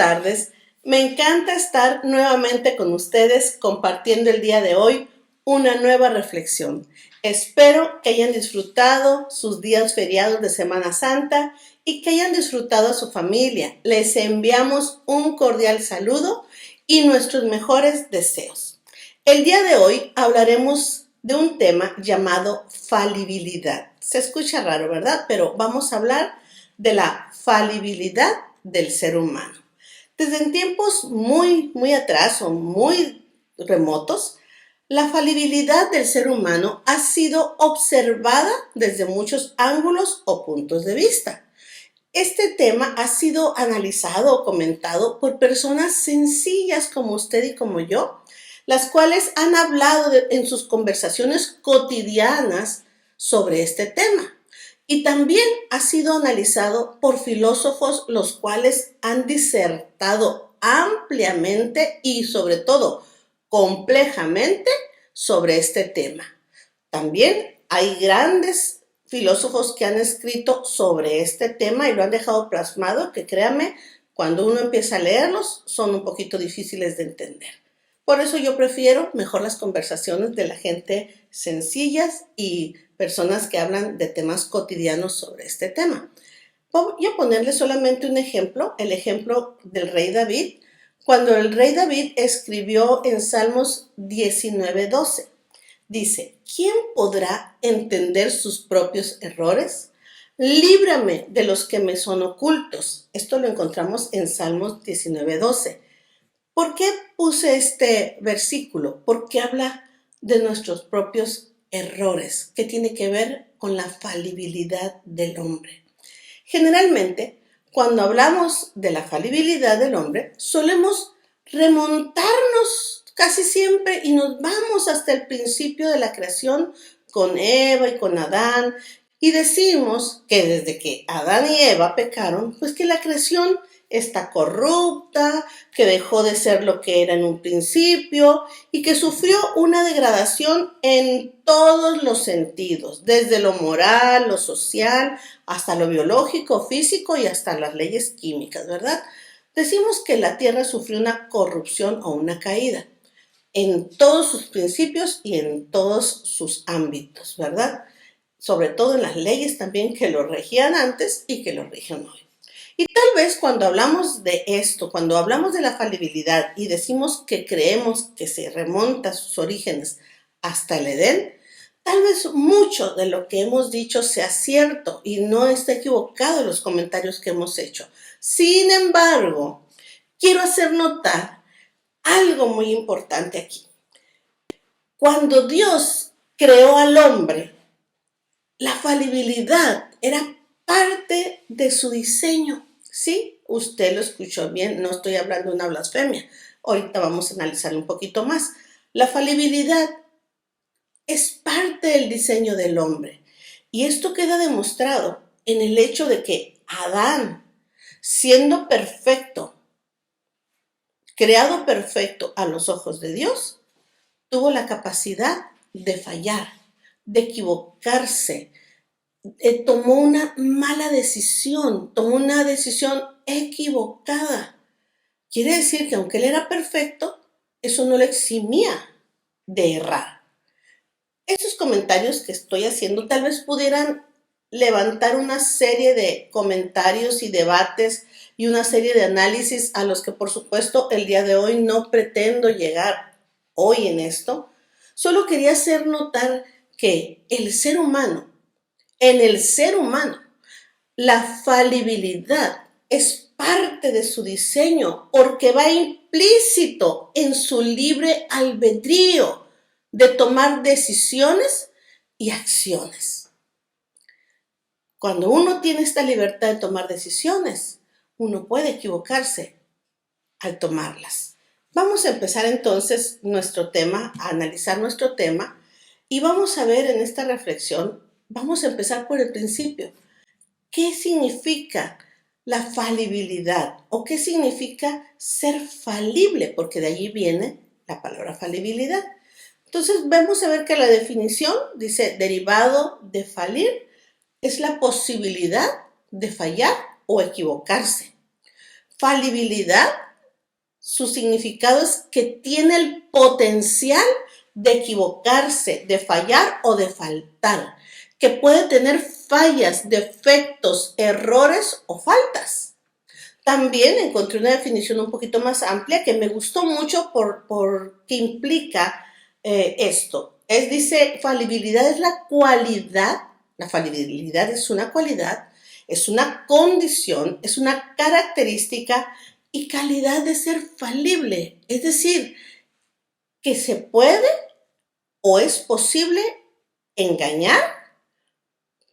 tardes. Me encanta estar nuevamente con ustedes compartiendo el día de hoy una nueva reflexión. Espero que hayan disfrutado sus días feriados de Semana Santa y que hayan disfrutado a su familia. Les enviamos un cordial saludo y nuestros mejores deseos. El día de hoy hablaremos de un tema llamado falibilidad. Se escucha raro, ¿verdad? Pero vamos a hablar de la falibilidad del ser humano. Desde tiempos muy atrás o muy remotos, la falibilidad del ser humano ha sido observada desde muchos ángulos o puntos de vista. Este tema ha sido analizado o comentado por personas sencillas como usted y como yo, las cuales han hablado en sus conversaciones cotidianas sobre este tema. Y también ha sido analizado por filósofos los cuales han disertado ampliamente y sobre todo complejamente sobre este tema. También hay grandes filósofos que han escrito sobre este tema y lo han dejado plasmado, que créanme, cuando uno empieza a leerlos son un poquito difíciles de entender. Por eso yo prefiero mejor las conversaciones de la gente sencillas y personas que hablan de temas cotidianos sobre este tema. Voy a ponerle solamente un ejemplo, el ejemplo del rey David, cuando el rey David escribió en Salmos 19:12. Dice, ¿quién podrá entender sus propios errores? Líbrame de los que me son ocultos. Esto lo encontramos en Salmos 19:12. ¿Por qué puse este versículo? Porque habla de nuestros propios errores, que tiene que ver con la falibilidad del hombre. Generalmente, cuando hablamos de la falibilidad del hombre, solemos remontarnos casi siempre y nos vamos hasta el principio de la creación con Eva y con Adán y decimos que desde que Adán y Eva pecaron, pues que la creación está corrupta, que dejó de ser lo que era en un principio y que sufrió una degradación en todos los sentidos, desde lo moral, lo social, hasta lo biológico, físico y hasta las leyes químicas, ¿verdad? Decimos que la tierra sufrió una corrupción o una caída en todos sus principios y en todos sus ámbitos, ¿verdad? Sobre todo en las leyes también que lo regían antes y que lo rigen hoy. Y tal vez cuando hablamos de esto, cuando hablamos de la falibilidad y decimos que creemos que se remonta a sus orígenes hasta el Edén, tal vez mucho de lo que hemos dicho sea cierto y no esté equivocado en los comentarios que hemos hecho. Sin embargo, quiero hacer notar algo muy importante aquí. Cuando Dios creó al hombre, la falibilidad era parte de su diseño. Sí, usted lo escuchó bien, no estoy hablando de una blasfemia. Ahorita vamos a analizarlo un poquito más. La falibilidad es parte del diseño del hombre. Y esto queda demostrado en el hecho de que Adán, siendo perfecto, creado perfecto a los ojos de Dios, tuvo la capacidad de fallar, de equivocarse, tomó una mala decisión, tomó una decisión equivocada. Quiere decir que aunque él era perfecto, eso no le eximía de errar. Estos comentarios que estoy haciendo tal vez pudieran levantar una serie de comentarios y debates y una serie de análisis a los que por supuesto el día de hoy no pretendo llegar hoy en esto. Solo quería hacer notar que en el ser humano, la falibilidad es parte de su diseño porque va implícito en su libre albedrío de tomar decisiones y acciones. Cuando uno tiene esta libertad de tomar decisiones, uno puede equivocarse al tomarlas. Vamos a empezar entonces nuestro tema, a analizar nuestro tema y vamos a ver en esta reflexión, vamos a empezar por el principio. ¿Qué significa la falibilidad o qué significa ser falible? Porque de allí viene la palabra falibilidad. Entonces vamos a ver que la definición dice derivado de falir es la posibilidad de fallar o equivocarse. Falibilidad, su significado es que tiene el potencial de equivocarse, de fallar o de faltar, que puede tener fallas, defectos, errores o faltas. También encontré una definición un poquito más amplia que me gustó mucho porque implica esto. Dice, falibilidad es la falibilidad es una cualidad, es una condición, es una característica y calidad de ser falible. Es decir, que se puede o es posible engañar,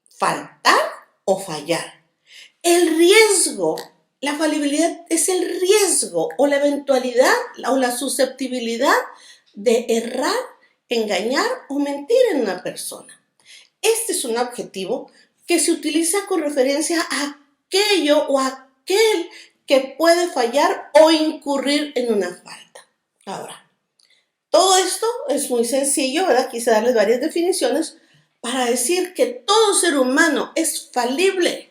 faltar o fallar. El riesgo, la falibilidad es el riesgo o la eventualidad o la susceptibilidad de errar, engañar o mentir en una persona. Este es un adjetivo que se utiliza con referencia a aquello o a aquel que puede fallar o incurrir en una falta. Ahora, todo esto es muy sencillo, ¿verdad? Quise darles varias definiciones para decir que todo ser humano es falible,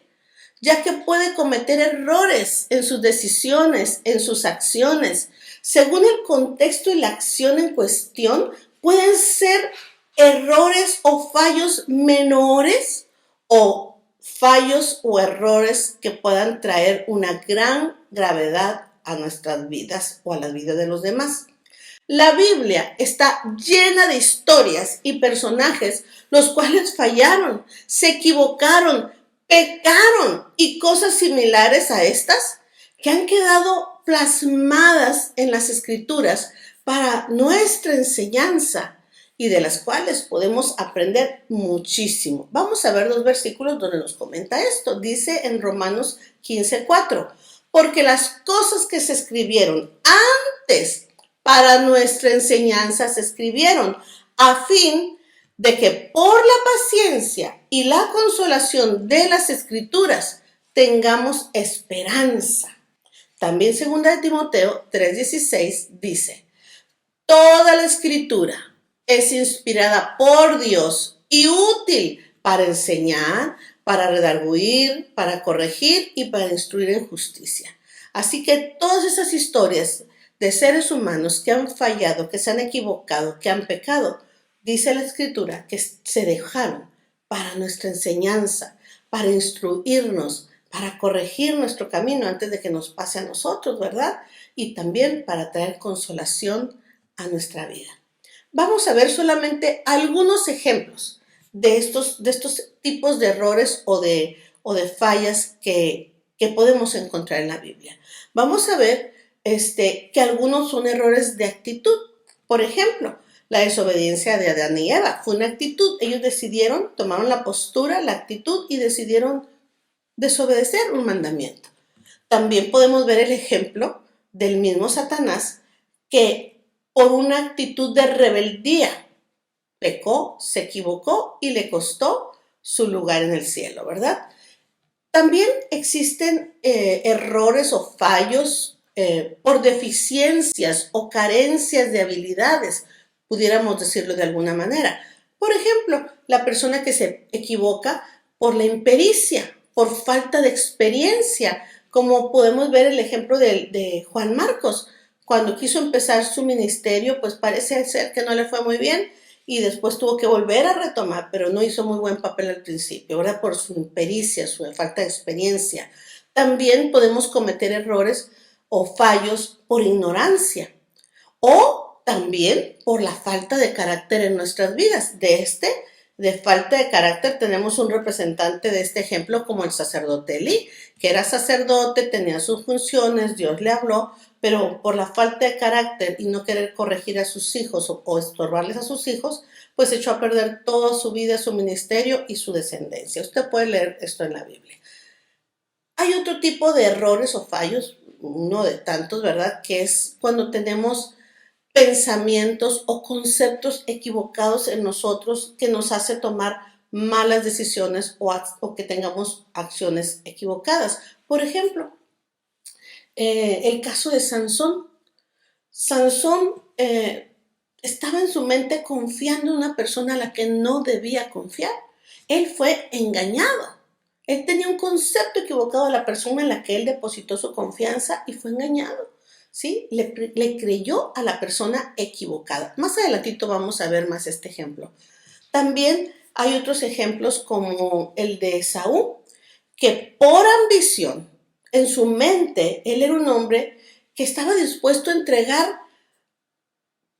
ya que puede cometer errores en sus decisiones, en sus acciones. Según el contexto y la acción en cuestión, pueden ser errores o fallos menores o fallos o errores que puedan traer una gran gravedad a nuestras vidas o a las vidas de los demás. La Biblia está llena de historias y personajes los cuales fallaron, se equivocaron, pecaron y cosas similares a estas que han quedado plasmadas en las Escrituras para nuestra enseñanza y de las cuales podemos aprender muchísimo. Vamos a ver 2 versículos donde nos comenta esto. Dice en Romanos 15:4, porque las cosas que se escribieron antes para nuestra enseñanza se escribieron, a fin de que por la paciencia y la consolación de las Escrituras tengamos esperanza. También 2 de Timoteo 3:16 dice, toda la Escritura es inspirada por Dios y útil para enseñar, para redarguir, para corregir y para instruir en justicia. Así que todas esas historias de seres humanos que han fallado, que se han equivocado, que han pecado, dice la Escritura que se dejaron para nuestra enseñanza, para instruirnos, para corregir nuestro camino antes de que nos pase a nosotros, ¿verdad? Y también para traer consolación a nuestra vida. Vamos a ver solamente algunos ejemplos de estos tipos de errores o de fallas que podemos encontrar en la Biblia. Vamos a ver que algunos son errores de actitud. Por ejemplo, la desobediencia de Adán y Eva fue una actitud. Ellos decidieron, tomaron la postura, la actitud y decidieron desobedecer un mandamiento. También podemos ver el ejemplo del mismo Satanás que por una actitud de rebeldía pecó, se equivocó y le costó su lugar en el cielo, ¿verdad? También existen errores o fallos por deficiencias o carencias de habilidades, pudiéramos decirlo de alguna manera. Por ejemplo, la persona que se equivoca por la impericia, por falta de experiencia, como podemos ver el ejemplo de Juan Marcos. Cuando quiso empezar su ministerio, pues parece ser que no le fue muy bien y después tuvo que volver a retomar, pero no hizo muy buen papel al principio, ¿verdad? Por su impericia, su falta de experiencia. También podemos cometer errores o fallos por ignorancia o también por la falta de carácter en nuestras vidas. De falta de carácter tenemos un representante de este ejemplo como el sacerdote Elí, que era sacerdote, tenía sus funciones, Dios le habló, pero por la falta de carácter y no querer corregir a sus hijos o estorbarles a sus hijos, pues echó a perder toda su vida, su ministerio y su descendencia. Usted puede leer esto en la Biblia. Hay otro tipo de errores o fallos, uno de tantos, ¿verdad? Que es cuando tenemos pensamientos o conceptos equivocados en nosotros que nos hace tomar malas decisiones o que tengamos acciones equivocadas. Por ejemplo, el caso de Sansón. Sansón estaba en su mente confiando en una persona a la que no debía confiar. Él fue engañado. Él tenía un concepto equivocado de la persona en la que él depositó su confianza y fue engañado, ¿sí? Le creyó a la persona equivocada. Más adelantito vamos a ver más este ejemplo. También hay otros ejemplos como el de Esaú, que por ambición, en su mente, él era un hombre que estaba dispuesto a entregar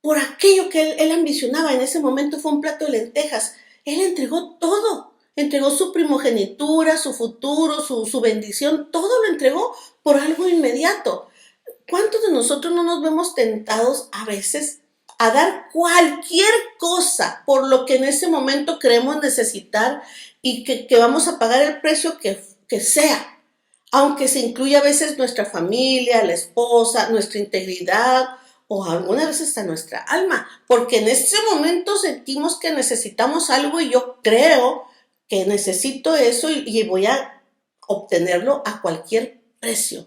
por aquello que él ambicionaba. En ese momento fue un plato de lentejas. Él entregó todo. Entregó su primogenitura, su futuro, su bendición. Todo lo entregó por algo inmediato. ¿Cuántos de nosotros no nos vemos tentados a veces a dar cualquier cosa por lo que en ese momento creemos necesitar y que vamos a pagar el precio que sea? Aunque se incluya a veces nuestra familia, la esposa, nuestra integridad o algunas veces hasta nuestra alma, porque en ese momento sentimos que necesitamos algo y yo creo que necesito eso y voy a obtenerlo a cualquier precio.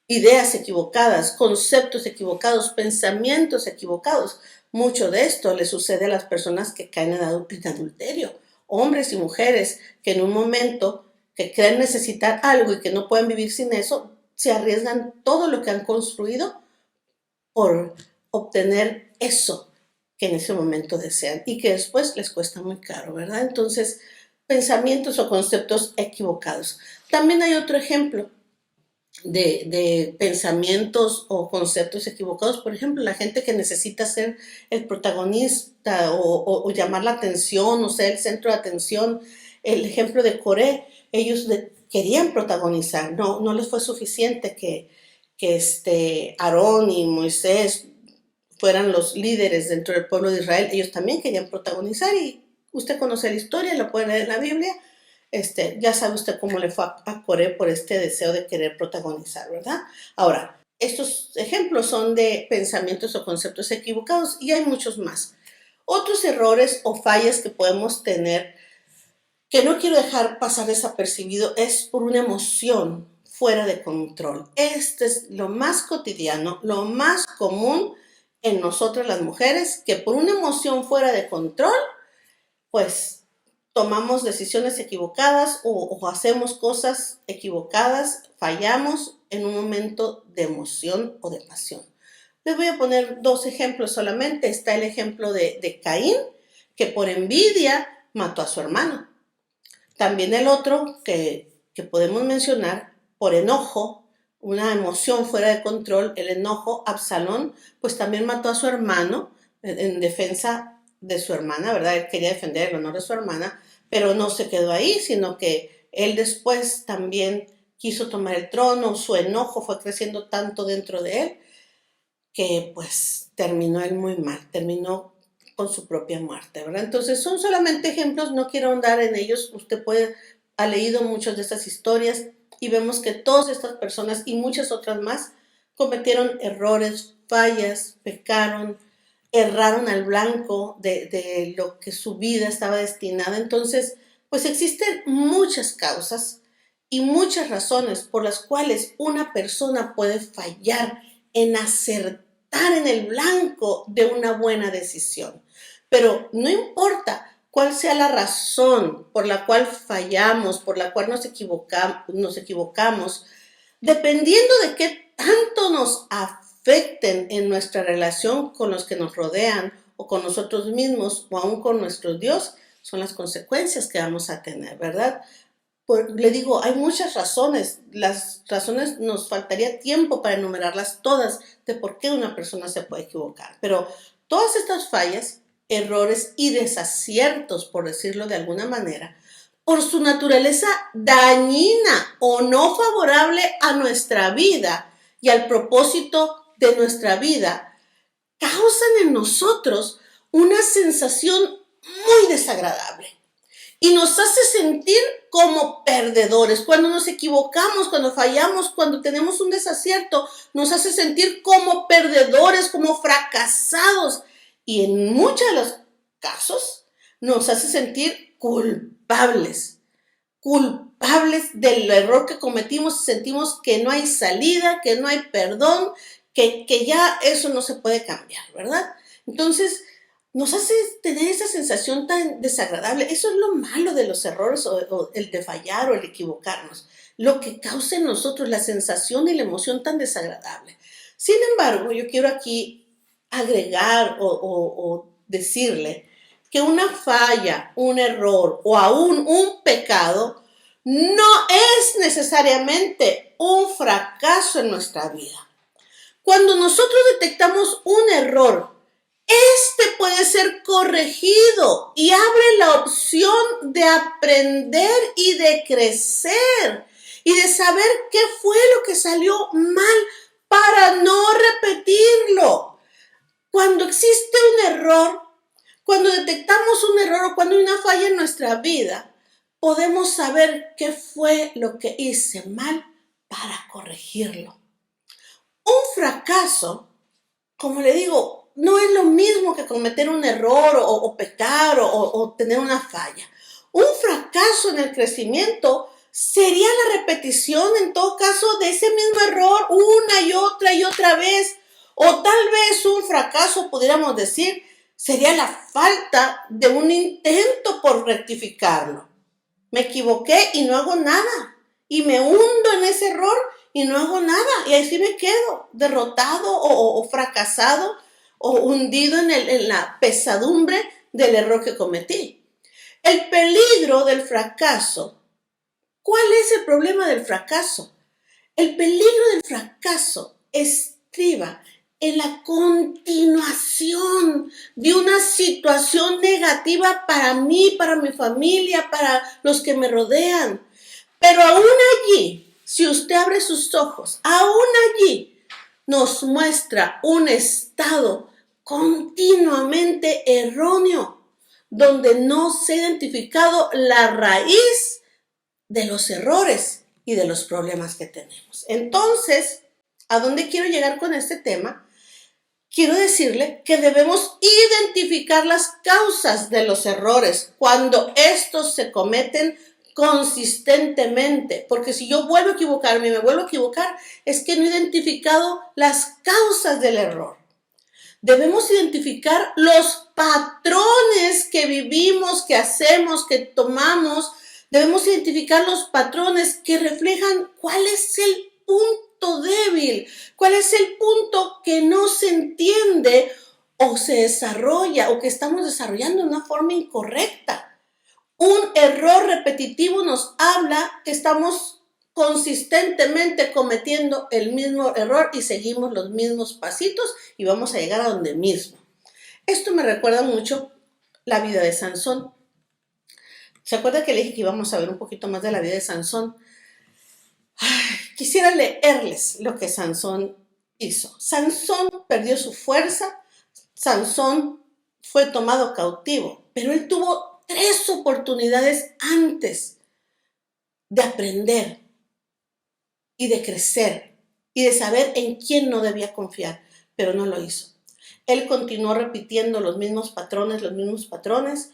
Ideas equivocadas, conceptos equivocados, pensamientos equivocados. Mucho de esto le sucede a las personas que caen en adulterio, hombres y mujeres que en un momento que creen necesitar algo y que no pueden vivir sin eso, se arriesgan todo lo que han construido por obtener eso que en ese momento desean y que después les cuesta muy caro, ¿verdad? Entonces, pensamientos o conceptos equivocados. También hay otro ejemplo de pensamientos o conceptos equivocados. Por ejemplo, la gente que necesita ser el protagonista o llamar la atención o ser el centro de atención. El ejemplo de Coré, ellos querían protagonizar, no les fue suficiente que Aarón y Moisés fueran los líderes dentro del pueblo de Israel. Ellos también querían protagonizar y usted conoce la historia, lo puede leer en la Biblia. Ya sabe usted cómo le fue a Coré por este deseo de querer protagonizar, ¿verdad? Ahora, estos ejemplos son de pensamientos o conceptos equivocados y hay muchos más. Otros errores o fallas que podemos tener, que no quiero dejar pasar desapercibido, es por una emoción fuera de control. Este es lo más cotidiano, lo más común en nosotras las mujeres, que por una emoción fuera de control, pues tomamos decisiones equivocadas o hacemos cosas equivocadas, fallamos en un momento de emoción o de pasión. Les voy a poner dos ejemplos solamente. Está el ejemplo de Caín, que por envidia mató a su hermano. También el otro que podemos mencionar, por enojo, una emoción fuera de control, el enojo, Absalón, pues también mató a su hermano en defensa de su hermana, ¿verdad? Él quería defender el honor de su hermana, pero no se quedó ahí, sino que él después también quiso tomar el trono, su enojo fue creciendo tanto dentro de él que pues terminó él muy mal, terminó con su propia muerte, ¿verdad? Entonces son solamente ejemplos, no quiero ahondar en ellos, usted ha leído muchas de estas historias y vemos que todas estas personas y muchas otras más cometieron errores, fallas, pecaron, erraron al blanco de lo que su vida estaba destinada. Entonces, pues existen muchas causas y muchas razones por las cuales una persona puede fallar en acertar en el blanco de una buena decisión. Pero no importa cuál sea la razón por la cual fallamos, por la cual nos equivocamos, dependiendo de qué tanto nos afecten en nuestra relación con los que nos rodean o con nosotros mismos o aún con nuestro Dios, son las consecuencias que vamos a tener, ¿verdad? Le digo, hay muchas razones. Las razones nos faltaría tiempo para enumerarlas todas de por qué una persona se puede equivocar. Pero todas estas fallas, errores y desaciertos, por decirlo de alguna manera, por su naturaleza dañina o no favorable a nuestra vida y al propósito de nuestra vida, causan en nosotros una sensación muy desagradable y nos hace sentir como perdedores. Cuando nos equivocamos, cuando fallamos, cuando tenemos un desacierto, nos hace sentir como perdedores, como fracasados. Y en muchos de los casos nos hace sentir culpables del error que cometimos. Sentimos que no hay salida, que no hay perdón, que ya eso no se puede cambiar, ¿verdad? Entonces, nos hace tener esa sensación tan desagradable. Eso es lo malo de los errores o el de fallar o el equivocarnos. Lo que causa en nosotros la sensación y la emoción tan desagradable. Sin embargo, yo quiero aquí agregar o decirle que una falla, un error o aún un pecado no es necesariamente un fracaso en nuestra vida. Cuando nosotros detectamos un error, este puede ser corregido y abre la opción de aprender y de crecer y de saber qué fue lo que salió mal para no repetirlo. Cuando existe un error, cuando detectamos un error o cuando hay una falla en nuestra vida, podemos saber qué fue lo que hice mal para corregirlo. Un fracaso, como le digo, no es lo mismo que cometer un error o pecar o tener una falla. Un fracaso en el crecimiento sería la repetición, en todo caso, de ese mismo error una y otra vez. O tal vez un fracaso, pudiéramos decir, sería la falta de un intento por rectificarlo. Me equivoqué y no hago nada. Y me hundo en ese error y no hago nada. Y así me quedo derrotado o fracasado o hundido en la pesadumbre del error que cometí. El peligro del fracaso. ¿Cuál es el problema del fracaso? El peligro del fracaso estriba en la continuación de una situación negativa para mí, para mi familia, para los que me rodean. Pero aún allí, si usted abre sus ojos, aún allí nos muestra un estado continuamente erróneo, donde no se ha identificado la raíz de los errores y de los problemas que tenemos. Entonces, ¿a dónde quiero llegar con este tema? Quiero decirle que debemos identificar las causas de los errores cuando estos se cometen consistentemente, porque si yo vuelvo a equivocarme y me vuelvo a equivocar, es que no he identificado las causas del error. Debemos identificar los patrones que vivimos, que hacemos, que tomamos. Debemos identificar los patrones que reflejan cuál es el punto débil, cuál es el punto que no se entiende o se desarrolla o que estamos desarrollando de una forma incorrecta. Un error repetitivo nos habla que estamos consistentemente cometiendo el mismo error y seguimos los mismos pasitos y vamos a llegar a donde mismo. Esto me recuerda mucho la vida de Sansón. ¿Se acuerda que le dije que íbamos a ver un poquito más de la vida de Sansón? Quisiera leerles lo que Sansón hizo. Sansón perdió su fuerza, Sansón fue tomado cautivo, pero él tuvo 3 oportunidades antes de aprender y de crecer y de saber en quién no debía confiar, pero no lo hizo. Él continuó repitiendo los mismos patrones,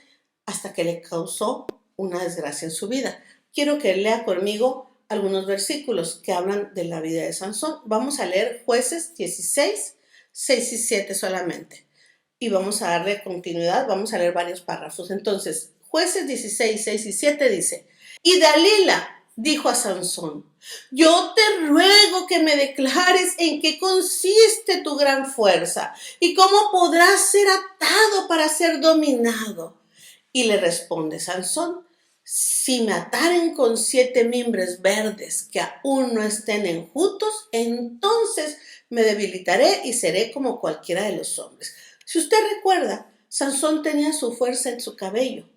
hasta que le causó una desgracia en su vida. Quiero que lea conmigo algunos versículos que hablan de la vida de Sansón. Vamos a leer Jueces 16, 6 y 7 solamente. Y vamos a darle continuidad, vamos a leer varios párrafos. Entonces, Jueces 16, 6 y 7 dice: Y Dalila dijo a Sansón: yo te ruego que me declares en qué consiste tu gran fuerza y cómo podrás ser atado para ser dominado. Y le responde Sansón: si me ataren con 7 mimbres verdes que aún no estén enjutos, entonces me debilitaré y seré como cualquiera de los hombres. Si usted recuerda, Sansón tenía su fuerza en su cabello.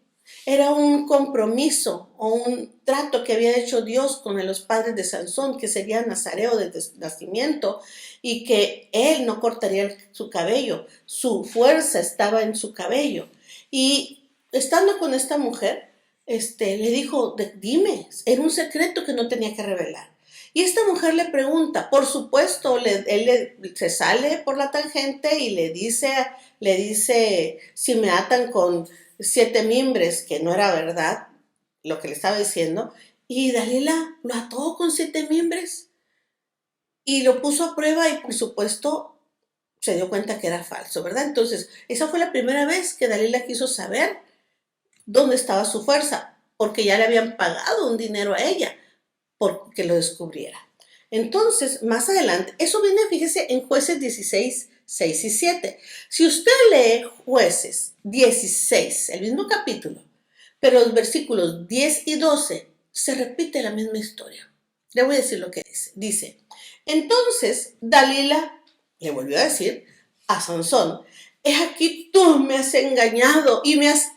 Era un compromiso o un trato que había hecho Dios con los padres de Sansón, que sería nazareo desde nacimiento y que él no cortaría su cabello. Su fuerza estaba en su cabello. Y estando con esta mujer, le dijo: dime, era un secreto que no tenía que revelar. Y esta mujer le pregunta, por supuesto, él se sale por la tangente y le dice, si me atan con 7 mimbres, que no era verdad lo que le estaba diciendo, y Dalila lo ató con 7 mimbres y lo puso a prueba y por supuesto se dio cuenta que era falso, ¿verdad? Entonces, esa fue la primera vez que Dalila quiso saber dónde estaba su fuerza, porque ya le habían pagado un dinero a ella porque lo descubriera. Entonces, más adelante, eso viene, fíjese, en Jueces 16, 6 y 7. Si usted lee Jueces 16, el mismo capítulo, pero los versículos 10 y 12, se repite la misma historia. Le voy a decir lo que dice. Dice, entonces Dalila le volvió a decir a Sansón, es aquí tú me has engañado y me has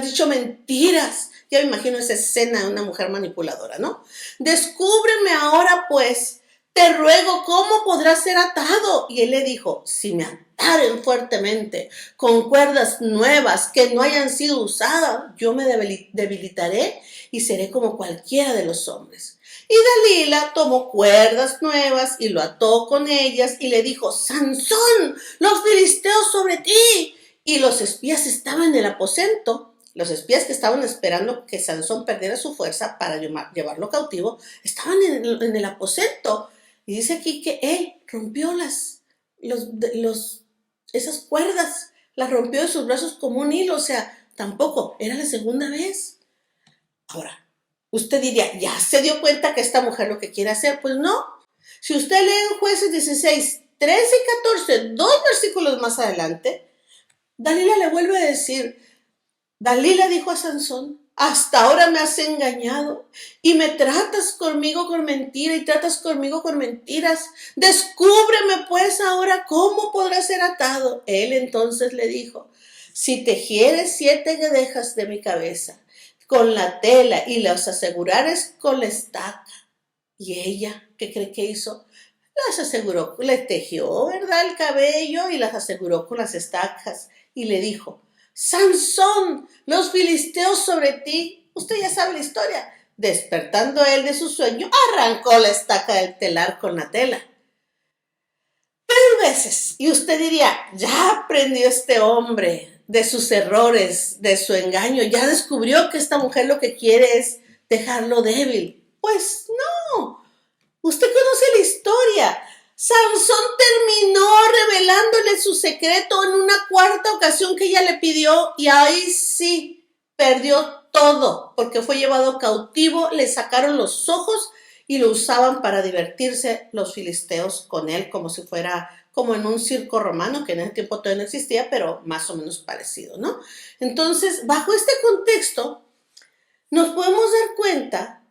dicho mentiras. Ya me imagino esa escena de una mujer manipuladora, ¿no? Descúbreme ahora, pues, te ruego, ¿cómo podrás ser atado? Y él le dijo, si me ataren fuertemente con cuerdas nuevas que no hayan sido usadas, yo me debilitaré y seré como cualquiera de los hombres. Y Dalila tomó cuerdas nuevas y lo ató con ellas y le dijo, Sansón, los filisteos sobre ti. Y los espías estaban en el aposento. Los espías que estaban esperando que Sansón perdiera su fuerza para llevarlo cautivo, estaban en el aposento. Y dice aquí que él rompió esas cuerdas, las rompió de sus brazos como un hilo, o sea, tampoco, era la segunda vez. Ahora, usted diría, ¿ya se dio cuenta que esta mujer lo que quiere hacer? Pues no. Si usted lee en Jueces 16, 13 y 14, dos versículos más adelante, Dalila le vuelve a decir, Dalila dijo a Sansón, hasta ahora me has engañado y me tratas conmigo con mentira y tratas conmigo con mentiras. Descúbreme pues ahora cómo podrás ser atado. Él entonces le dijo, si tejieres 7 guedejas de mi cabeza con la tela y las asegurares con la estaca. Y ella, ¿qué cree que hizo? Las aseguró, le tejió, ¿verdad? El cabello y las aseguró con las estacas. Y le dijo, Sansón, los filisteos sobre ti. Usted ya sabe la historia. Despertando él de su sueño, arrancó la estaca del telar con la tela. 3 veces. Y usted diría, ya aprendió este hombre de sus errores, de su engaño. Ya descubrió que esta mujer lo que quiere es dejarlo débil. Pues no. Usted conoce la historia. Sansón terminó revelándole su secreto en una 4ª ocasión que ella le pidió y ahí sí perdió todo porque fue llevado cautivo, le sacaron los ojos y lo usaban para divertirse los filisteos con él como si fuera como en un circo romano que en ese tiempo todavía no existía, pero más o menos parecido, ¿no? Entonces, bajo este contexto, nos podemos dar cuenta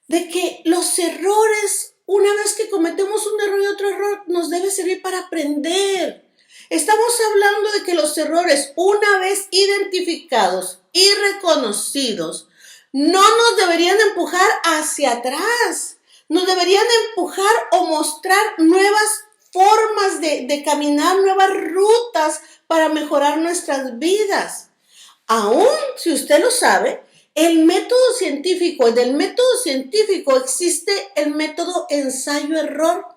de que los errores, una vez que cometemos un error y otro error, nos debe servir para aprender. Estamos hablando de que los errores, una vez identificados y reconocidos, no nos deberían empujar hacia atrás, nos deberían empujar o mostrar nuevas formas de caminar, nuevas rutas para mejorar nuestras vidas. Aún si usted lo sabe, del método científico existe el método ensayo-error,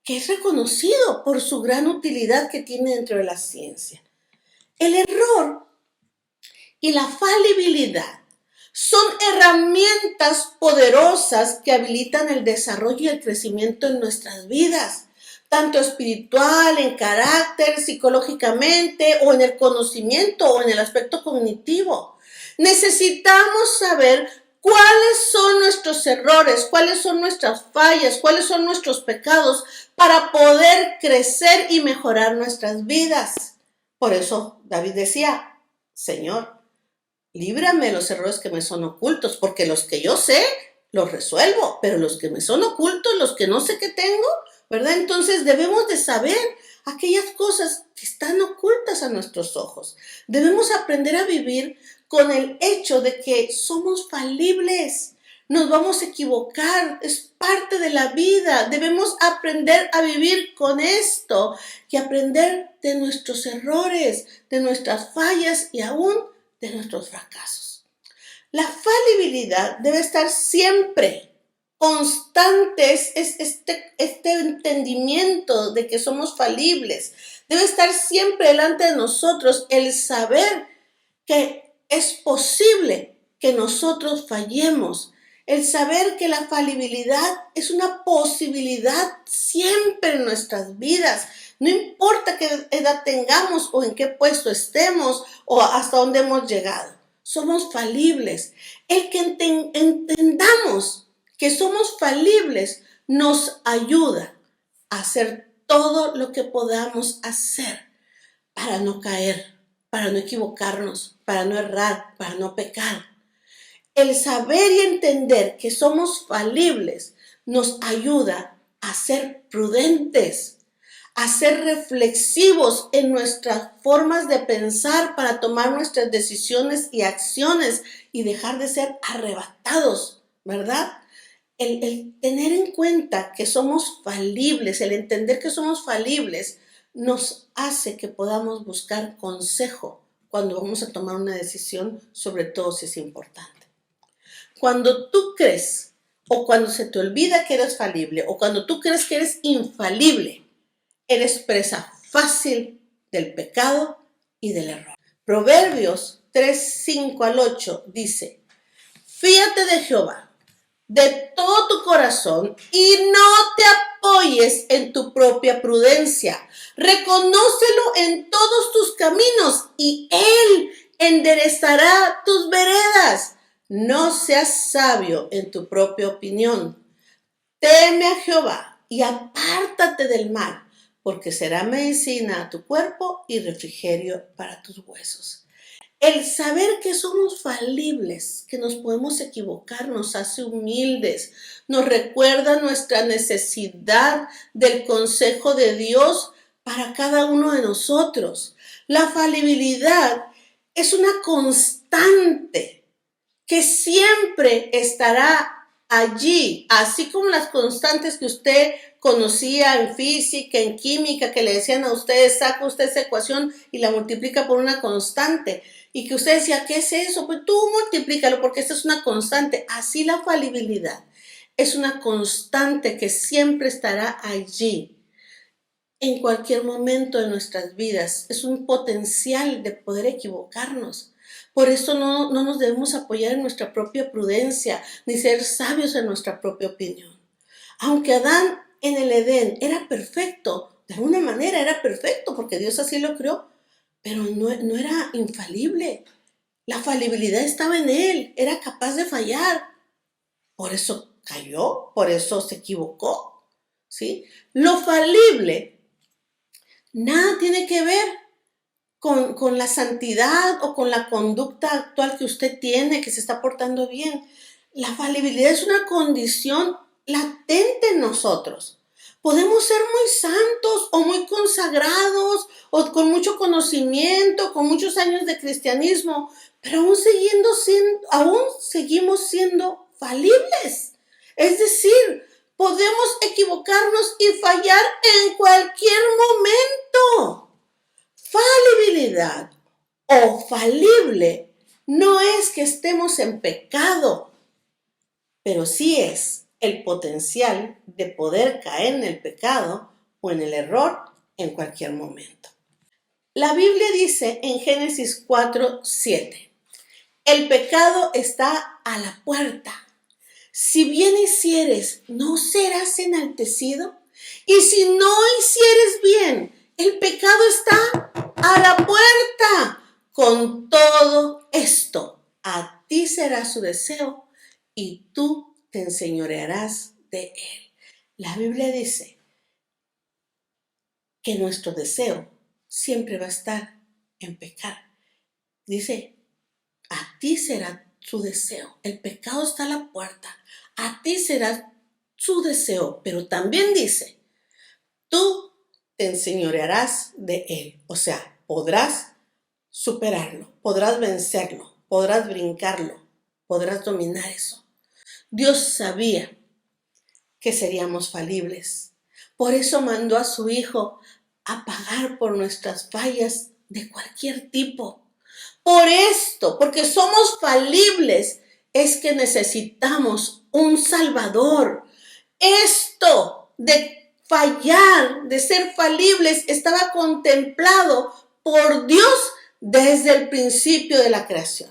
que es reconocido por su gran utilidad que tiene dentro de la ciencia. El error y la falibilidad son herramientas poderosas que habilitan el desarrollo y el crecimiento en nuestras vidas, tanto espiritual, en carácter, psicológicamente, o en el conocimiento, o en el aspecto cognitivo. Necesitamos saber cuáles son nuestros errores, cuáles son nuestras fallas, cuáles son nuestros pecados para poder crecer y mejorar nuestras vidas. Por eso David decía, Señor, líbrame de los errores que me son ocultos, porque los que yo sé, los resuelvo, pero los que me son ocultos, los que no sé que tengo, ¿verdad? Entonces debemos de saber aquellas cosas que están ocultas a nuestros ojos. Debemos aprender a vivir con el hecho de que somos falibles, nos vamos a equivocar, es parte de la vida. Debemos aprender a vivir con esto y aprender de nuestros errores, de nuestras fallas y aún de nuestros fracasos. La falibilidad debe estar siempre constante, es este entendimiento de que somos falibles. Debe estar siempre delante de nosotros el saber que es posible que nosotros fallemos, el saber que la falibilidad es una posibilidad siempre en nuestras vidas. No importa qué edad tengamos o en qué puesto estemos o hasta dónde hemos llegado. Somos falibles. El que entendamos que somos falibles nos ayuda a hacer todo lo que podamos hacer para no caer, para no equivocarnos, para no errar, para no pecar. El saber y entender que somos falibles nos ayuda a ser prudentes, a ser reflexivos en nuestras formas de pensar para tomar nuestras decisiones y acciones y dejar de ser arrebatados, ¿verdad? El tener en cuenta que somos falibles, el entender que somos falibles, nos hace que podamos buscar consejo cuando vamos a tomar una decisión, sobre todo si es importante. Cuando tú crees o cuando se te olvida que eres falible o cuando tú crees que eres infalible, eres presa fácil del pecado y del error. Proverbios 3:5-8 dice: fíate de Jehová de todo tu corazón y no te apoyes en tu propia prudencia. Reconócelo en todos tus caminos y Él enderezará tus veredas. No seas sabio en tu propia opinión. Teme a Jehová y apártate del mal, porque será medicina a tu cuerpo y refrigerio para tus huesos. El saber que somos falibles, que nos podemos equivocar, nos hace humildes, nos recuerda nuestra necesidad del consejo de Dios para cada uno de nosotros. La falibilidad es una constante que siempre estará allí, así como las constantes que usted conocía en física, en química, que le decían a ustedes, saca usted esa ecuación y la multiplica por una constante. Y que usted decía, ¿qué es eso? Pues tú multiplícalo porque esta es una constante. Así la falibilidad es una constante que siempre estará allí en cualquier momento de nuestras vidas. Es un potencial de poder equivocarnos. Por eso no nos debemos apoyar en nuestra propia prudencia, ni ser sabios en nuestra propia opinión. Aunque Adán en el Edén era perfecto, de alguna manera era perfecto, porque Dios así lo creó, pero no era infalible. La falibilidad estaba en él, era capaz de fallar. Por eso cayó, por eso se equivocó, ¿sí? Lo falible nada tiene que ver con la santidad o con la conducta actual que usted tiene, que se está portando bien. La falibilidad es una condición latente en nosotros. Podemos ser muy santos o muy consagrados o con mucho conocimiento, con muchos años de cristianismo, pero aún seguimos siendo falibles. Es decir, podemos equivocarnos y fallar en cualquier momento. Falibilidad o falible no es que estemos en pecado, pero sí es el potencial de poder caer en el pecado o en el error en cualquier momento. La Biblia dice en Génesis 4:7, el pecado está a la puerta. Si bien hicieres, ¿no serás enaltecido? Y si no hicieres bien, el pecado está a la puerta. Con todo esto, a ti será su deseo y tú te enseñorearás de él. La Biblia dice que nuestro deseo siempre va a estar en pecar. Dice, a ti será su deseo. El pecado está a la puerta. A ti será su deseo. Pero también dice, tú te enseñorearás de él. O sea, podrás superarlo, podrás vencerlo, podrás brincarlo, podrás dominar eso. Dios sabía que seríamos falibles. Por eso mandó a su Hijo a pagar por nuestras fallas de cualquier tipo. Por esto, porque somos falibles, es que necesitamos un Salvador. Esto de fallar, de ser falibles, estaba contemplado por Dios desde el principio de la creación.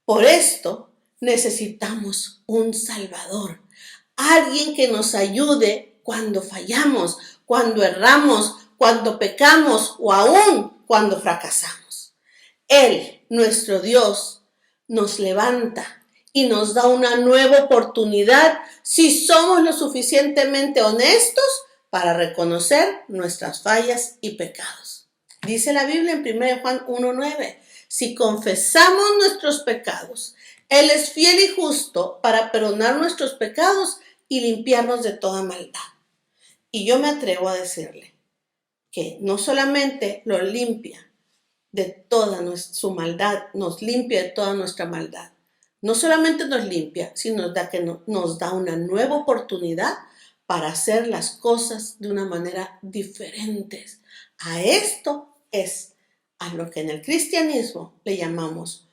Por esto necesitamos un Salvador, alguien que nos ayude cuando fallamos, cuando erramos, cuando pecamos o aún cuando fracasamos. Él, nuestro Dios, nos levanta y nos da una nueva oportunidad si somos lo suficientemente honestos para reconocer nuestras fallas y pecados. Dice la Biblia en 1 Juan 1:9, si confesamos nuestros pecados, Él es fiel y justo para perdonar nuestros pecados y limpiarnos de toda maldad. Y yo me atrevo a decirle que no solamente lo limpia de toda su maldad, nos limpia de toda nuestra maldad. No solamente nos limpia, sino nos da una nueva oportunidad para hacer las cosas de una manera diferente. A esto es a lo que en el cristianismo le llamamos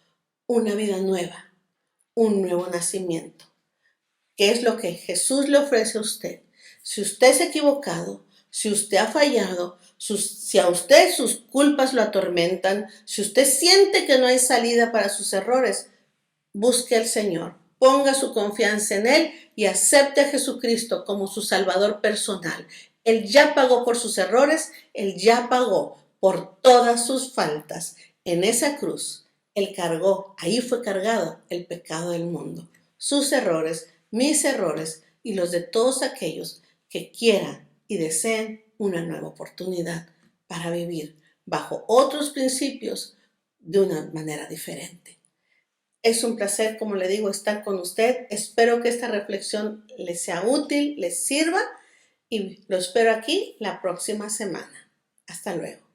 una vida nueva, un nuevo nacimiento. ¿Qué es lo que Jesús le ofrece a usted? Si usted se ha equivocado, si usted ha fallado, si a usted sus culpas lo atormentan, si usted siente que no hay salida para sus errores, busque al Señor, ponga su confianza en Él y acepte a Jesucristo como su Salvador personal. Él ya pagó por sus errores, Él ya pagó por todas sus faltas. En esa cruz, Él cargó, ahí fue cargado el pecado del mundo, sus errores, mis errores y los de todos aquellos que quieran y deseen una nueva oportunidad para vivir bajo otros principios de una manera diferente. Es un placer, como le digo, estar con usted. Espero que esta reflexión les sea útil, les sirva y lo espero aquí la próxima semana. Hasta luego.